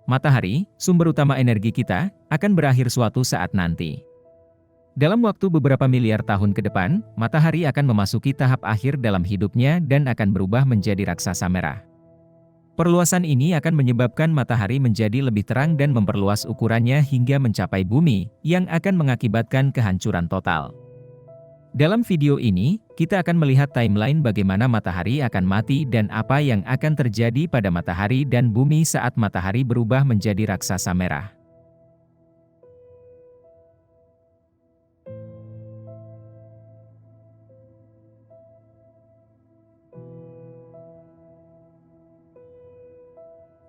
matahari, sumber utama energi kita, akan berakhir suatu saat nanti. Dalam waktu beberapa miliar tahun ke depan, matahari akan memasuki tahap akhir dalam hidupnya dan akan berubah menjadi raksasa merah. Perluasan ini akan menyebabkan matahari menjadi lebih terang dan memperluas ukurannya hingga mencapai bumi, yang akan mengakibatkan kehancuran total. Dalam video ini, kita akan melihat timeline bagaimana matahari akan mati dan apa yang akan terjadi pada matahari dan bumi saat matahari berubah menjadi raksasa merah.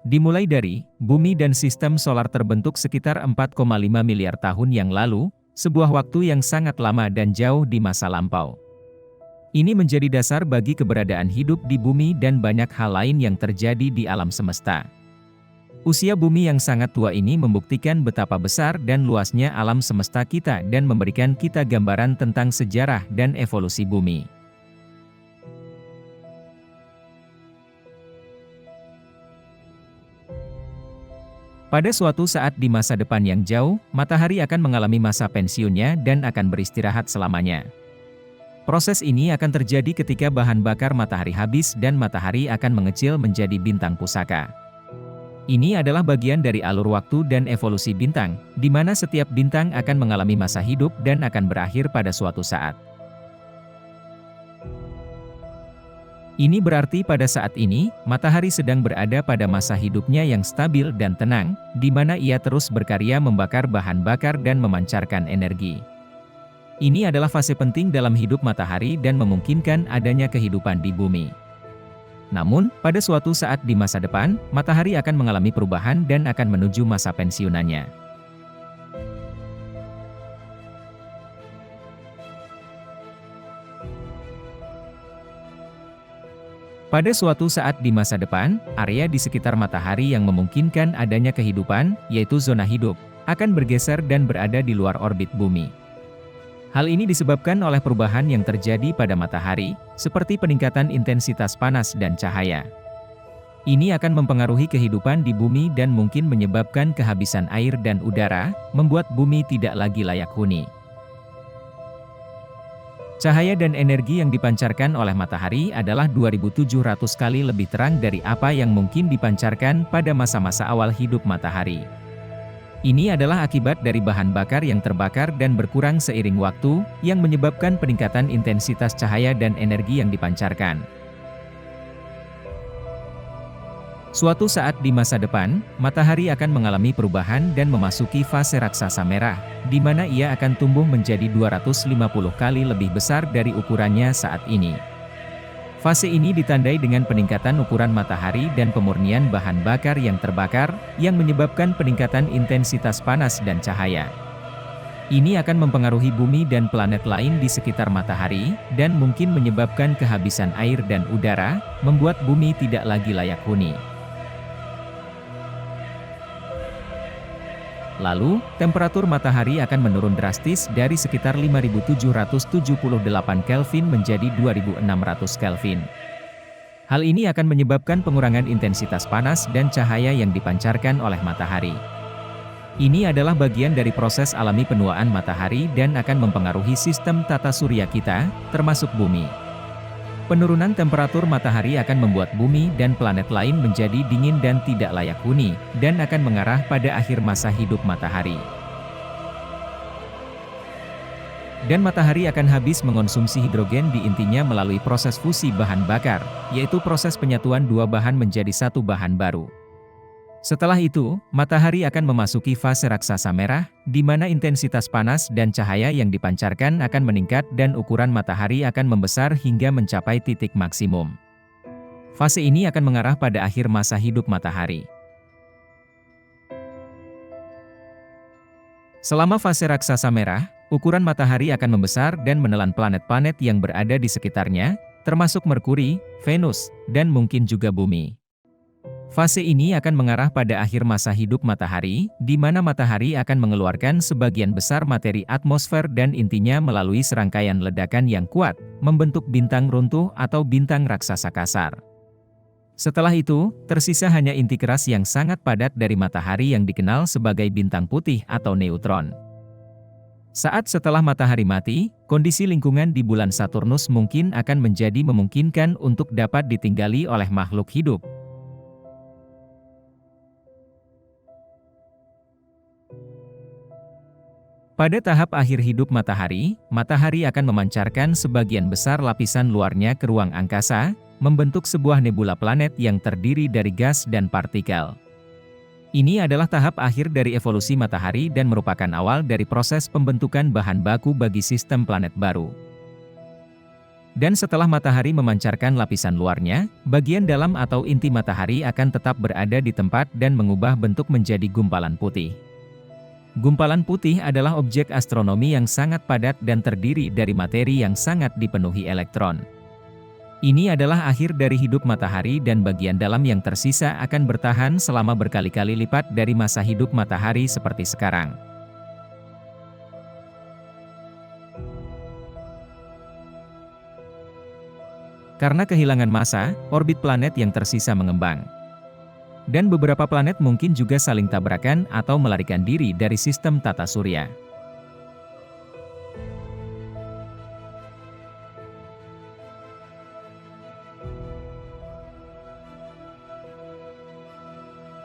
Dimulai dari, bumi dan sistem solar terbentuk sekitar 4,5 miliar tahun yang lalu, sebuah waktu yang sangat lama dan jauh di masa lampau. Ini menjadi dasar bagi keberadaan hidup di bumi dan banyak hal lain yang terjadi di alam semesta. Usia bumi yang sangat tua ini membuktikan betapa besar dan luasnya alam semesta kita dan memberikan kita gambaran tentang sejarah dan evolusi bumi. Pada suatu saat di masa depan yang jauh, matahari akan mengalami masa pensiunnya dan akan beristirahat selamanya. Proses ini akan terjadi ketika bahan bakar matahari habis dan matahari akan mengecil menjadi bintang pusaka. Ini adalah bagian dari alur waktu dan evolusi bintang, di mana setiap bintang akan mengalami masa hidup dan akan berakhir pada suatu saat. Ini berarti pada saat ini, matahari sedang berada pada masa hidupnya yang stabil dan tenang, di mana ia terus berkarya membakar bahan bakar dan memancarkan energi. Ini adalah fase penting dalam hidup matahari dan memungkinkan adanya kehidupan di bumi. Namun, pada suatu saat di masa depan, matahari akan mengalami perubahan dan akan menuju masa pensiunannya. Pada suatu saat di masa depan, area di sekitar matahari yang memungkinkan adanya kehidupan, yaitu zona hidup, akan bergeser dan berada di luar orbit bumi. Hal ini disebabkan oleh perubahan yang terjadi pada matahari, seperti peningkatan intensitas panas dan cahaya. Ini akan mempengaruhi kehidupan di bumi dan mungkin menyebabkan kehabisan air dan udara, membuat bumi tidak lagi layak huni. Cahaya dan energi yang dipancarkan oleh matahari adalah 2.700 kali lebih terang dari apa yang mungkin dipancarkan pada masa-masa awal hidup matahari. Ini adalah akibat dari bahan bakar yang terbakar dan berkurang seiring waktu, yang menyebabkan peningkatan intensitas cahaya dan energi yang dipancarkan. Suatu saat di masa depan, matahari akan mengalami perubahan dan memasuki fase raksasa merah, di mana ia akan tumbuh menjadi 250 kali lebih besar dari ukurannya saat ini. Fase ini ditandai dengan peningkatan ukuran matahari dan pemurnian bahan bakar yang terbakar, yang menyebabkan peningkatan intensitas panas dan cahaya. Ini akan mempengaruhi bumi dan planet lain di sekitar matahari, dan mungkin menyebabkan kehabisan air dan udara, membuat bumi tidak lagi layak huni. Lalu, temperatur matahari akan menurun drastis dari sekitar 5.778 Kelvin menjadi 2.600 Kelvin. Hal ini akan menyebabkan pengurangan intensitas panas dan cahaya yang dipancarkan oleh matahari. Ini adalah bagian dari proses alami penuaan matahari dan akan mempengaruhi sistem tata surya kita, termasuk bumi. Penurunan temperatur matahari akan membuat bumi dan planet lain menjadi dingin dan tidak layak huni, dan akan mengarah pada akhir masa hidup matahari. Dan matahari akan habis mengonsumsi hidrogen di intinya melalui proses fusi bahan bakar, yaitu proses penyatuan dua bahan menjadi satu bahan baru. Setelah itu, matahari akan memasuki fase raksasa merah, di mana intensitas panas dan cahaya yang dipancarkan akan meningkat dan ukuran matahari akan membesar hingga mencapai titik maksimum. Fase ini akan mengarah pada akhir masa hidup matahari. Selama fase raksasa merah, ukuran matahari akan membesar dan menelan planet-planet yang berada di sekitarnya, termasuk Merkuri, Venus, dan mungkin juga bumi. Fase ini akan mengarah pada akhir masa hidup matahari, di mana matahari akan mengeluarkan sebagian besar materi atmosfer dan intinya melalui serangkaian ledakan yang kuat, membentuk bintang runtuh atau bintang raksasa kasar. Setelah itu, tersisa hanya inti keras yang sangat padat dari matahari yang dikenal sebagai bintang putih atau neutron. Saat setelah matahari mati, kondisi lingkungan di bulan Saturnus mungkin akan menjadi memungkinkan untuk dapat ditinggali oleh makhluk hidup. Pada tahap akhir hidup matahari, matahari akan memancarkan sebagian besar lapisan luarnya ke ruang angkasa, membentuk sebuah nebula planet yang terdiri dari gas dan partikel. Ini adalah tahap akhir dari evolusi matahari dan merupakan awal dari proses pembentukan bahan baku bagi sistem planet baru. Dan setelah matahari memancarkan lapisan luarnya, bagian dalam atau inti matahari akan tetap berada di tempat dan mengubah bentuk menjadi gumpalan putih. Gumpalan putih adalah objek astronomi yang sangat padat dan terdiri dari materi yang sangat dipenuhi elektron. Ini adalah akhir dari hidup matahari dan bagian dalam yang tersisa akan bertahan selama berkali-kali lipat dari masa hidup matahari seperti sekarang. Karena kehilangan massa, orbit planet yang tersisa mengembang. Dan beberapa planet mungkin juga saling tabrakan atau melarikan diri dari sistem tata surya.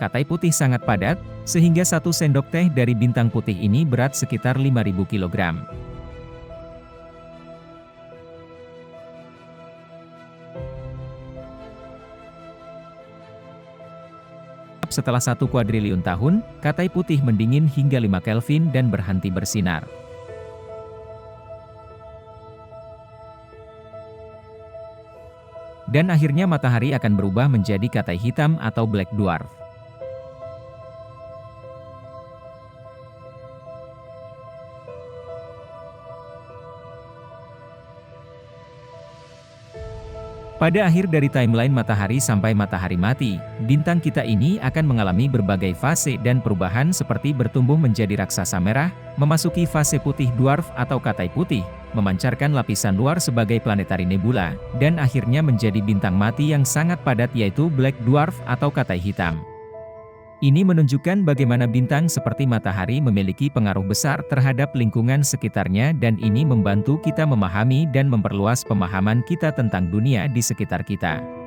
Katai putih sangat padat, sehingga 1 sendok teh dari bintang putih ini berat sekitar 5.000 kg. Setelah 1 kuadriliun tahun, katai putih mendingin hingga 5 Kelvin dan berhenti bersinar. Dan akhirnya matahari akan berubah menjadi katai hitam atau black dwarf. Pada akhir dari timeline matahari sampai matahari mati, bintang kita ini akan mengalami berbagai fase dan perubahan seperti bertumbuh menjadi raksasa merah, memasuki fase putih dwarf atau katai putih, memancarkan lapisan luar sebagai planetary nebula, dan akhirnya menjadi bintang mati yang sangat padat yaitu black dwarf atau katai hitam. Ini menunjukkan bagaimana bintang seperti matahari memiliki pengaruh besar terhadap lingkungan sekitarnya dan ini membantu kita memahami dan memperluas pemahaman kita tentang dunia di sekitar kita.